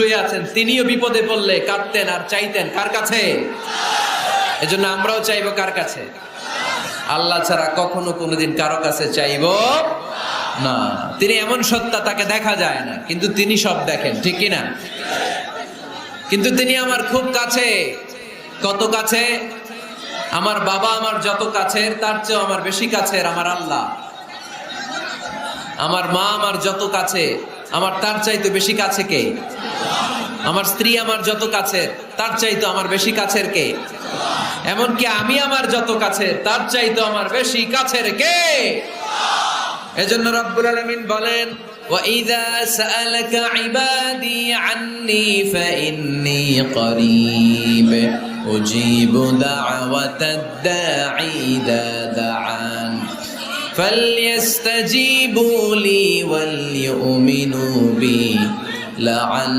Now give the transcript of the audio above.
শুয়ে আছেন, তিনিও বিপদে পড়লে কাঁদতেন আর চাইতেন কার কাছে? এজন্য আমরাও চাইবো কার কাছে? আল্লাহ ছাড়া কখনো কোনোদিন কারো কাছে চাইবো না। তিনি এমন সত্তা, তাকে দেখা যায় না, কিন্তু তিনি সব দেখেন, ঠিক কিনা? কিন্তু তিনি আমার খুব কাছে। কত কাছে? আমার বাবা আমার যত কাছের, তার চেয়েও আমার বেশি কাছের আমার আল্লাহ। আমার মা আমার যত কাছে, আমার তার চাইতে বেশি কাছে কে? আমার স্ত্রী আমার যত কাছের, তার চাইতো আমার বেশি কাছের কে? এমনকি আমি আমার যত কাছের, তার চাইতো আমার বেশি কাছের কে? এজন্য রব্বুল আলামিন বলেন, وَإِذَا سَأَلَكَ عِبَادِي عَنِّي فَإِنِّي قَرِيبٌ أُجِيبُ دَعْوَةَ الدَّاعِ إِذَا دَعَانِ فَلْيَسْتَجِيبُوا لِي وَلْيُؤْمِنُوا بِي لَعَلَّهُمْ